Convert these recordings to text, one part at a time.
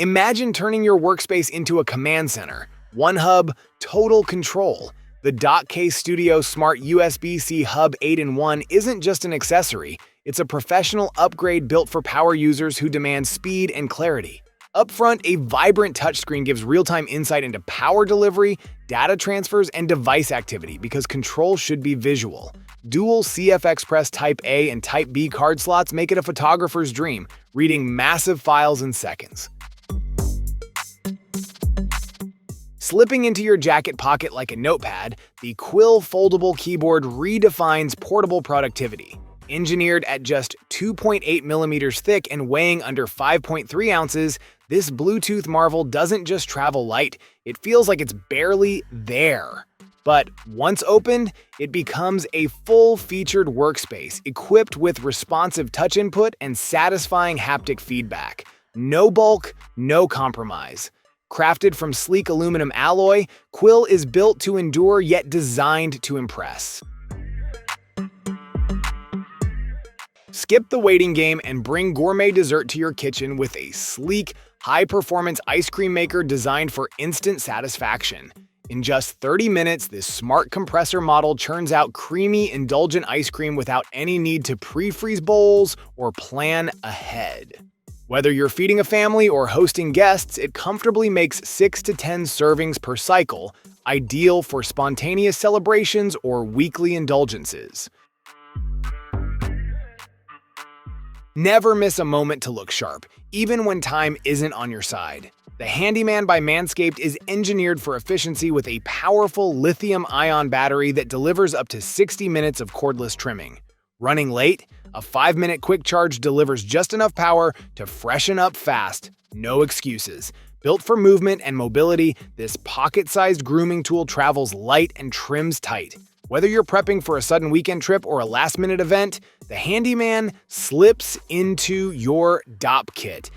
Imagine turning your workspace into a command center. One hub, total control. The Dock-Case Studio Smart USB-C Hub 8-in-1 isn't just an accessory, it's a professional upgrade built for power users who demand speed and clarity. Up front, a vibrant touchscreen gives real-time insight into power delivery, data transfers, and device activity because control should be visual. Dual CF Express Type A and Type B card slots make it a photographer's dream, reading massive files in seconds. Slipping into your jacket pocket like a notepad, the Quill foldable keyboard redefines portable productivity. Engineered at just 2.8 millimeters thick and weighing under 5.3 ounces, this Bluetooth marvel doesn't just travel light, it feels like it's barely there. But once opened, it becomes a full-featured workspace equipped with responsive touch input and satisfying haptic feedback. No bulk, no compromise. Crafted from sleek aluminum alloy, Quill is built to endure yet designed to impress. Skip the waiting game and bring gourmet dessert to your kitchen with a sleek, high-performance ice cream maker designed for instant satisfaction. In just 30 minutes, this smart compressor model churns out creamy, indulgent ice cream without any need to pre-freeze bowls or plan ahead. Whether you're feeding a family or hosting guests, it comfortably makes 6 to 10 servings per cycle, ideal for spontaneous celebrations or weekly indulgences. Never miss a moment to look sharp, even when time isn't on your side. The Handyman by Manscaped is engineered for efficiency with a powerful lithium-ion battery that delivers up to 60 minutes of cordless trimming. Running late? A 5-minute quick charge delivers just enough power to freshen up fast. No excuses. Built for movement and mobility, this pocket-sized grooming tool travels light and trims tight. Whether you're prepping for a sudden weekend trip or a last-minute event, the Handyman slips into your DOP kit.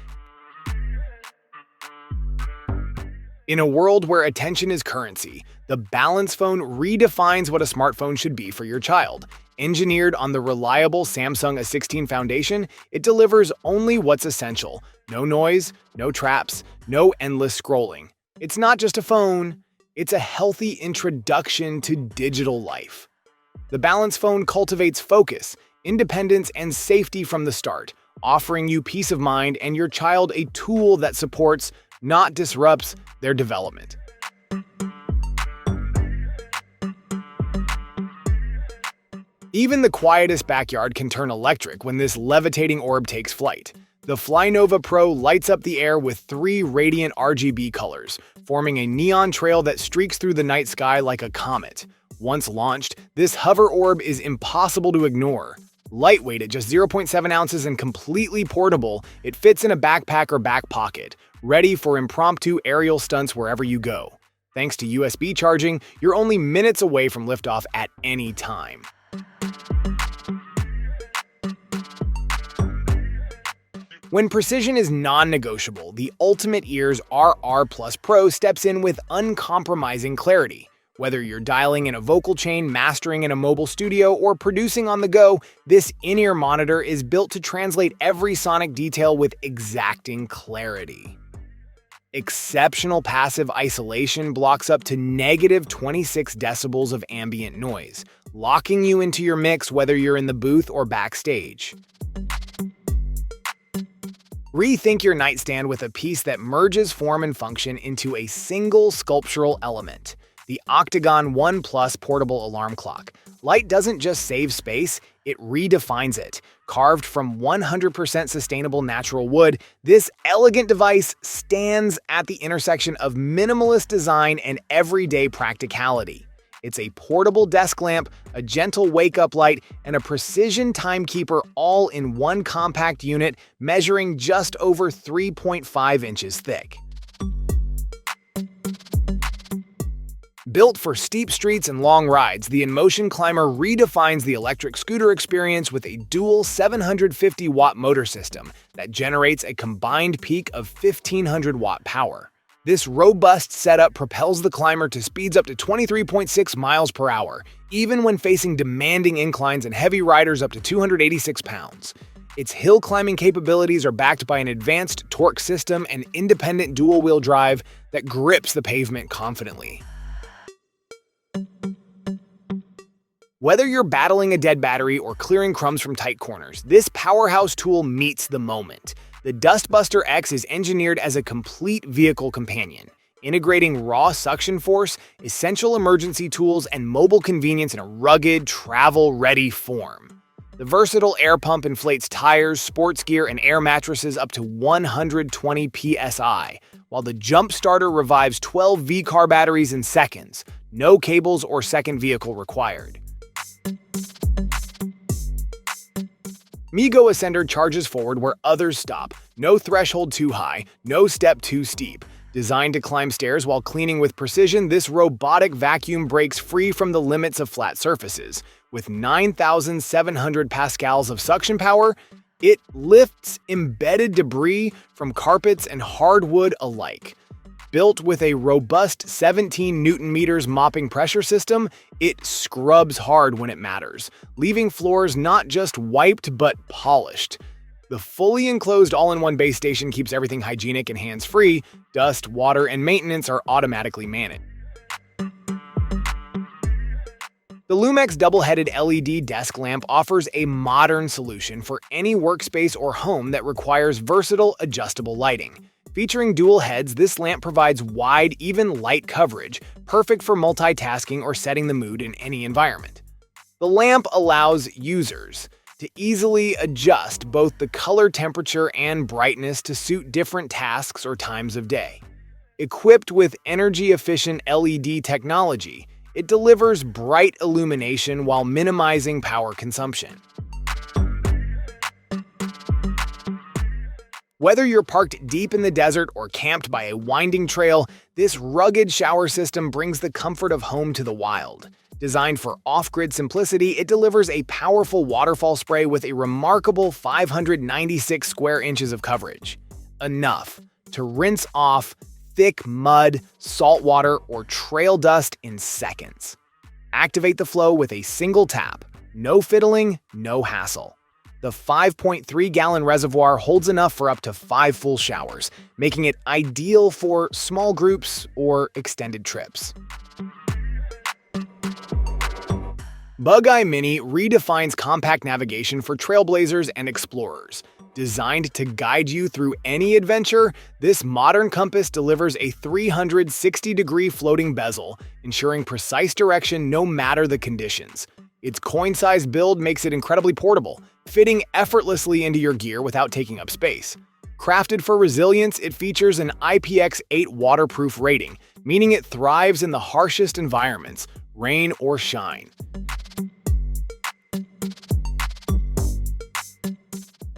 In a world where attention is currency, the Balance Phone redefines what a smartphone should be for your child. Engineered on the reliable Samsung A16 foundation, it delivers only what's essential. No noise, no traps, no endless scrolling. It's not just a phone, it's a healthy introduction to digital life. The Balance Phone cultivates focus, independence, and safety from the start, offering you peace of mind and your child a tool that supports, not disrupts, their development. Even the quietest backyard can turn electric when this levitating orb takes flight. The Nova Pro lights up the air with 3 radiant RGB colors, forming a neon trail that streaks through the night sky like a comet. Once launched, this hover orb is impossible to ignore. Lightweight at just 0.7 ounces and completely portable, it fits in a backpack or back pocket, ready for impromptu aerial stunts wherever you go. Thanks to USB charging, you're only minutes away from liftoff at any time. When precision is non-negotiable, the Ultimate Ears RR Plus Pro steps in with uncompromising clarity. Whether you're dialing in a vocal chain, mastering in a mobile studio, or producing on the go, this in-ear monitor is built to translate every sonic detail with exacting clarity. Exceptional passive isolation blocks up to -26 decibels of ambient noise, locking you into your mix whether you're in the booth or backstage. Rethink your nightstand with a piece that merges form and function into a single sculptural element. The Octagon OnePlus portable alarm clock. Light doesn't just save space, it redefines it. Carved from 100% sustainable natural wood, this elegant device stands at the intersection of minimalist design and everyday practicality. It's a portable desk lamp, a gentle wake-up light, and a precision timekeeper all in one compact unit measuring just over 3.5 inches thick. Built for steep streets and long rides, the InMotion Climber redefines the electric scooter experience with a dual 750-watt motor system that generates a combined peak of 1,500-watt power. This robust setup propels the climber to speeds up to 23.6 miles per hour, even when facing demanding inclines and heavy riders up to 286 pounds. Its hill climbing capabilities are backed by an advanced torque system and independent dual-wheel drive that grips the pavement confidently. Whether you're battling a dead battery or clearing crumbs from tight corners, this powerhouse tool meets the moment. The Dustbuster X is engineered as a complete vehicle companion, integrating raw suction force, essential emergency tools, and mobile convenience in a rugged, travel-ready form. The versatile air pump inflates tires, sports gear, and air mattresses up to 120 psi, while the Jump Starter revives 12 V-car batteries in seconds. No cables or second vehicle required. MIGO Ascender charges forward where others stop. No threshold too high, no step too steep. Designed to climb stairs while cleaning with precision, this robotic vacuum breaks free from the limits of flat surfaces. With 9,700 pascals of suction power, it lifts embedded debris from carpets and hardwood alike. Built with a robust 17 Newton-meters mopping pressure system, it scrubs hard when it matters, leaving floors not just wiped but polished. The fully enclosed all-in-one base station keeps everything hygienic and hands-free. Dust, water, and maintenance are automatically managed. The Lumx double-headed LED desk lamp offers a modern solution for any workspace or home that requires versatile, adjustable lighting. Featuring dual heads, this lamp provides wide, even light coverage, perfect for multitasking or setting the mood in any environment. The lamp allows users to easily adjust both the color temperature and brightness to suit different tasks or times of day. Equipped with energy-efficient LED technology, it delivers bright illumination while minimizing power consumption. Whether you're parked deep in the desert or camped by a winding trail, this rugged shower system brings the comfort of home to the wild. Designed for off-grid simplicity, it delivers a powerful waterfall spray with a remarkable 596 square inches of coverage. Enough to rinse off thick mud, salt water, or trail dust in seconds. Activate the flow with a single tap. No fiddling, no hassle. The 5.3-gallon reservoir holds enough for up to 5 full showers, making it ideal for small groups or extended trips. Buggey Mini redefines compact navigation for trailblazers and explorers. Designed to guide you through any adventure, this modern compass delivers a 360-degree floating bezel, ensuring precise direction no matter the conditions. Its coin-sized build makes it incredibly portable, fitting effortlessly into your gear without taking up space. Crafted for resilience, it features an IPX8 waterproof rating, meaning it thrives in the harshest environments, rain or shine.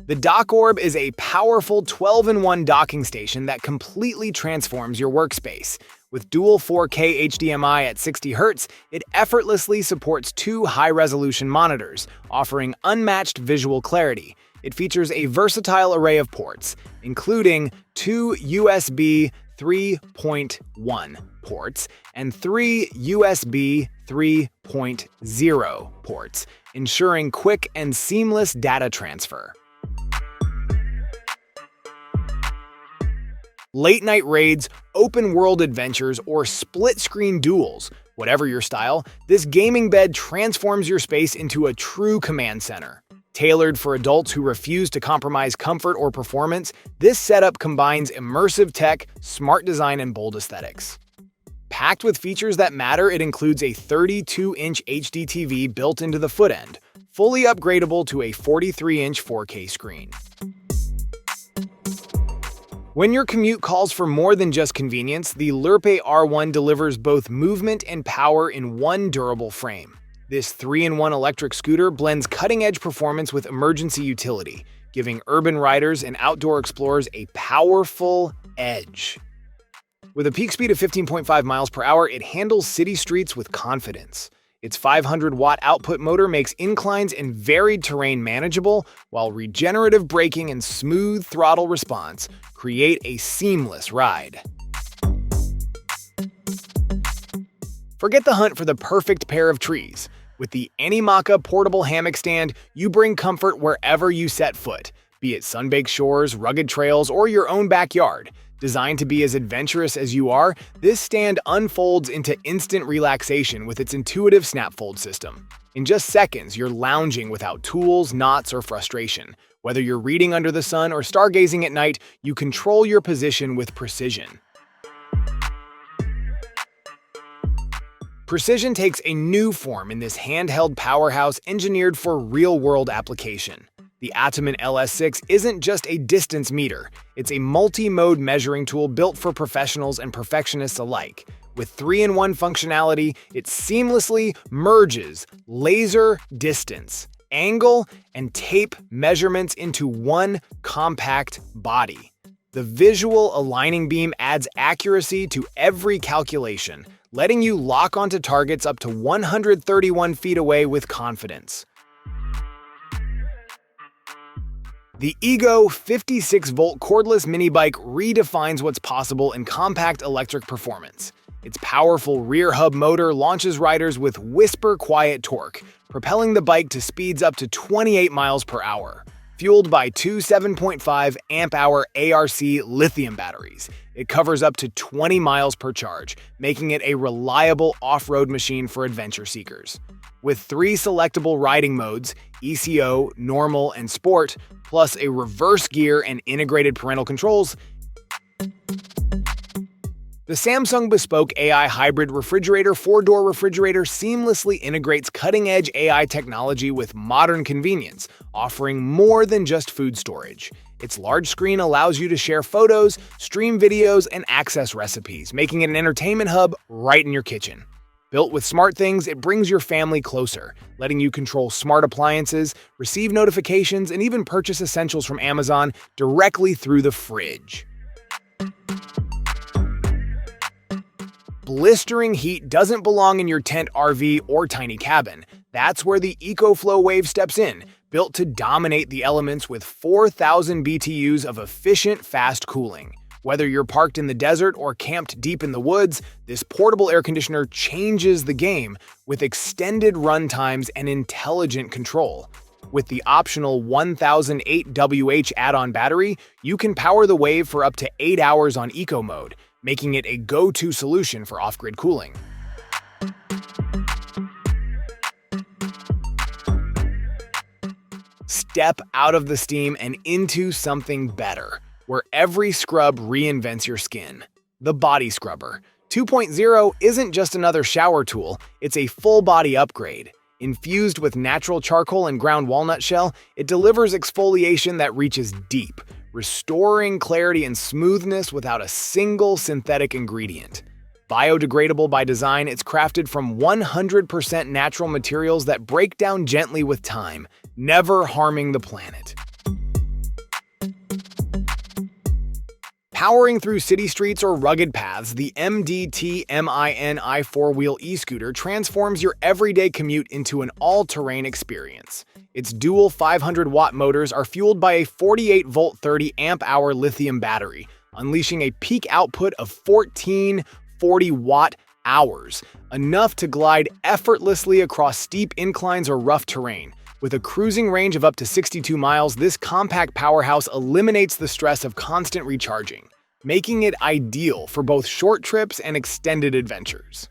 The Dock Orb is a powerful 12-in-1 docking station that completely transforms your workspace. With dual 4K HDMI at 60 Hz, it effortlessly supports 2 high-resolution monitors, offering unmatched visual clarity. It features a versatile array of ports, including 2 USB 3.1 ports and 3 USB 3.0 ports, ensuring quick and seamless data transfer. Late-night raids, open-world adventures, or split-screen duels. Whatever your style, this gaming bed transforms your space into a true command center. Tailored for adults who refuse to compromise comfort or performance, this setup combines immersive tech, smart design, and bold aesthetics. Packed with features that matter, it includes a 32-inch HD TV built into the footend, fully upgradable to a 43-inch 4K screen. When your commute calls for more than just convenience, the Lurpe R1 delivers both movement and power in one durable frame. This 3-in-1 electric scooter blends cutting-edge performance with emergency utility, giving urban riders and outdoor explorers a powerful edge. With a peak speed of 15.5 miles per hour, it handles city streets with confidence. Its 500-watt output motor makes inclines and varied terrain manageable, while regenerative braking and smooth throttle response create a seamless ride. Forget the hunt for the perfect pair of trees. With the Macaka portable hammock stand, you bring comfort wherever you set foot, be it sun-baked shores, rugged trails, or your own backyard. Designed to be as adventurous as you are, this stand unfolds into instant relaxation with its intuitive snap fold system. In just seconds, you're lounging without tools, knots, or frustration. Whether you're reading under the sun or stargazing at night, you control your position with precision. Precision takes a new form in this handheld powerhouse engineered for real-world application. The Atoan LS6 isn't just a distance meter, it's a multi-mode measuring tool built for professionals and perfectionists alike. With 3-in-1 functionality, it seamlessly merges laser, distance, angle, and tape measurements into one compact body. The visual aligning beam adds accuracy to every calculation, letting you lock onto targets up to 131 feet away with confidence. The EGO 56-volt cordless mini bike redefines what's possible in compact electric performance. Its powerful rear hub motor launches riders with whisper-quiet torque, propelling the bike to speeds up to 28 miles per hour. Fueled by two 7.5 amp-hour ARC lithium batteries, it covers up to 20 miles per charge, making it a reliable off-road machine for adventure seekers. With 3 selectable riding modes, ECO, Normal, and Sport, plus a reverse gear and integrated parental controls, the Samsung Bespoke AI Hybrid Refrigerator 4-door refrigerator seamlessly integrates cutting-edge AI technology with modern convenience, offering more than just food storage. Its large screen allows you to share photos, stream videos, and access recipes, making it an entertainment hub right in your kitchen. Built with SmartThings, it brings your family closer, letting you control smart appliances, receive notifications, and even purchase essentials from Amazon directly through the fridge. Blistering heat doesn't belong in your tent, RV, or tiny cabin. That's where the EcoFlow Wave steps in, built to dominate the elements with 4,000 BTUs of efficient, fast cooling. Whether you're parked in the desert or camped deep in the woods, this portable air conditioner changes the game with extended run times and intelligent control. With the optional 1008 WH add-on battery, you can power the Wave for up to 8 hours on Eco mode, making it a go-to solution for off-grid cooling. Step out of the steam and into something better, where every scrub reinvents your skin. The Body Scrubber 2.0 isn't just another shower tool, it's a full-body upgrade. Infused with natural charcoal and ground walnut shell, it delivers exfoliation that reaches deep, restoring clarity and smoothness without a single synthetic ingredient. Biodegradable by design, it's crafted from 100% natural materials that break down gently with time, never harming the planet. Powering through city streets or rugged paths, the MDTM i4-wheel e-scooter transforms your everyday commute into an all-terrain experience. Its dual 500-watt motors are fueled by a 48-volt 30-amp-hour lithium battery, unleashing a peak output of 1440 watt-hours, enough to glide effortlessly across steep inclines or rough terrain. With a cruising range of up to 62 miles, this compact powerhouse eliminates the stress of constant recharging, making it ideal for both short trips and extended adventures.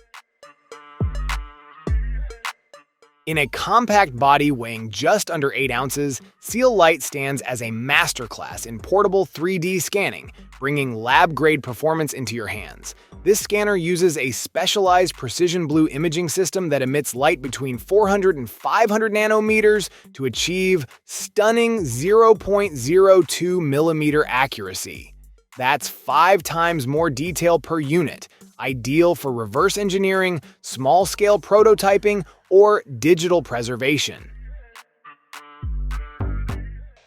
In a compact body weighing just under 8 ounces, Seal Light stands as a masterclass in portable 3D scanning, bringing lab-grade performance into your hands. This scanner uses a specialized precision blue imaging system that emits light between 400 and 500 nanometers to achieve stunning 0.02 millimeter accuracy. That's 5 times more detail per unit, ideal for reverse engineering, small-scale prototyping, or digital preservation.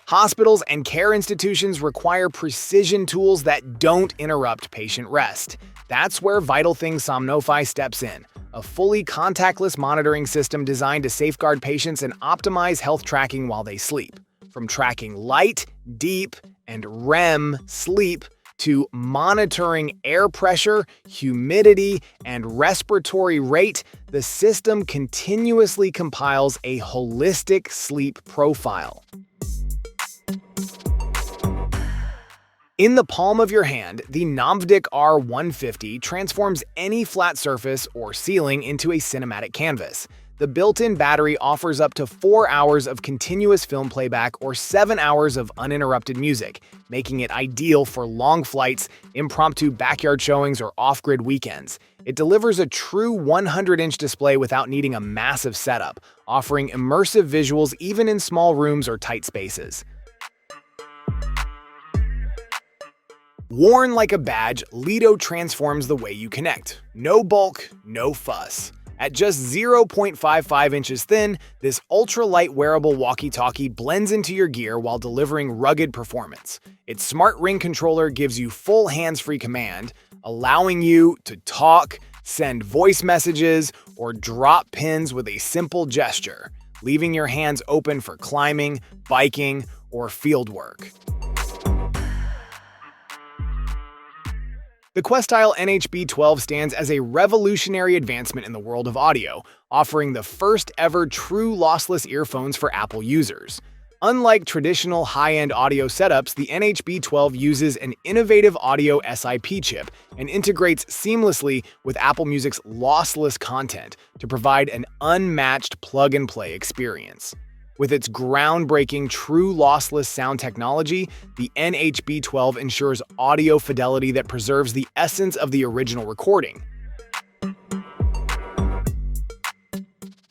Hospitals and care institutions require precision tools that don't interrupt patient rest. That's where Vital Things Somnify steps in, a fully contactless monitoring system designed to safeguard patients and optimize health tracking while they sleep. From tracking light, deep, and REM sleep to monitoring air pressure, humidity, and respiratory rate, the system continuously compiles a holistic sleep profile. In the palm of your hand, the Nomdic R150 transforms any flat surface or ceiling into a cinematic canvas. The built-in battery offers up to 4 hours of continuous film playback or 7 hours of uninterrupted music, making it ideal for long flights, impromptu backyard showings, or off-grid weekends. It delivers a true 100-inch display without needing a massive setup, offering immersive visuals even in small rooms or tight spaces. Worn like a badge, Lido transforms the way you connect. No bulk, no fuss. At just 0.55 inches thin, this ultra-light wearable walkie-talkie blends into your gear while delivering rugged performance. Its smart ring controller gives you full hands-free command, allowing you to talk, send voice messages, or drop pins with a simple gesture, leaving your hands open for climbing, biking, or field work. The Questile NHB12 stands as a revolutionary advancement in the world of audio, offering the first ever true lossless earphones for Apple users. Unlike traditional high-end audio setups, the NHB12 uses an innovative audio SiP chip and integrates seamlessly with Apple Music's lossless content to provide an unmatched plug-and-play experience. With its groundbreaking true lossless sound technology, the NHB12 ensures audio fidelity that preserves the essence of the original recording.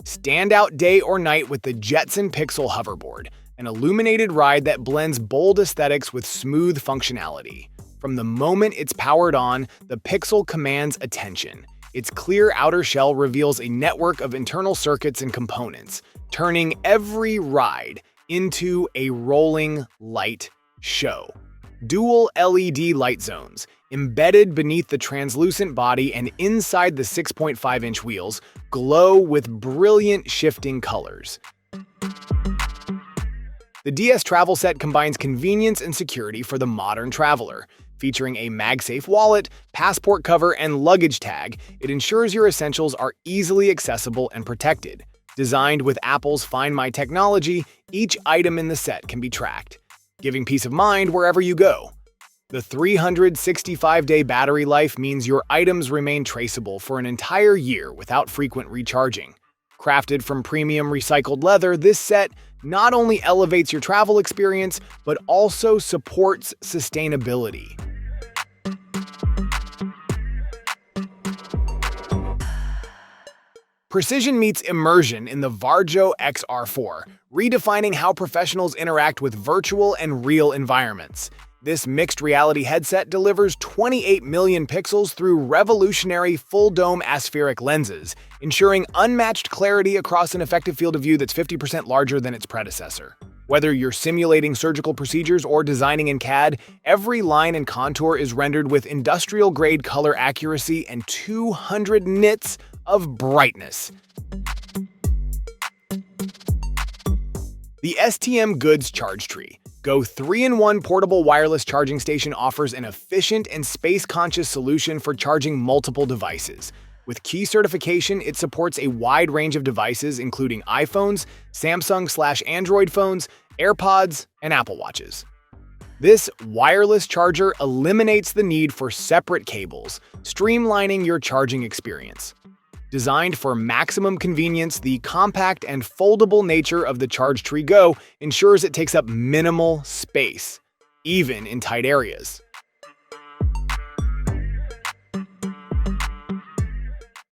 Stand out day or night with the Jetson Pixel Hoverboard, an illuminated ride that blends bold aesthetics with smooth functionality. From the moment it's powered on, the Pixel commands attention. Its clear outer shell reveals a network of internal circuits and components, turning every ride into a rolling light show. Dual LED light zones, embedded beneath the translucent body and inside the 6.5-inch wheels, glow with brilliant shifting colors. The DS Travel Set combines convenience and security for the modern traveler. Featuring a MagSafe wallet, passport cover, and luggage tag, it ensures your essentials are easily accessible and protected. Designed with Apple's Find My technology, each item in the set can be tracked, giving peace of mind wherever you go. The 365-day battery life means your items remain traceable for an entire year without frequent recharging. Crafted from premium recycled leather, this set not only elevates your travel experience, but also supports sustainability. Precision meets immersion in the Varjo XR4, redefining how professionals interact with virtual and real environments. This mixed reality headset delivers 28 million pixels through revolutionary full-dome aspheric lenses, ensuring unmatched clarity across an effective field of view that's 50% larger than its predecessor. Whether you're simulating surgical procedures or designing in CAD, every line and contour is rendered with industrial-grade color accuracy and 200 nits of brightness. The STM Goods Charge Tree Go 3-in-1 portable wireless charging station offers an efficient and space-conscious solution for charging multiple devices. With key certification, it supports a wide range of devices including iPhones, Samsung/Android phones, AirPods, and Apple Watches. This wireless charger eliminates the need for separate cables, streamlining your charging experience. Designed for maximum convenience, the compact and foldable nature of the Charge Tree Go ensures it takes up minimal space, even in tight areas.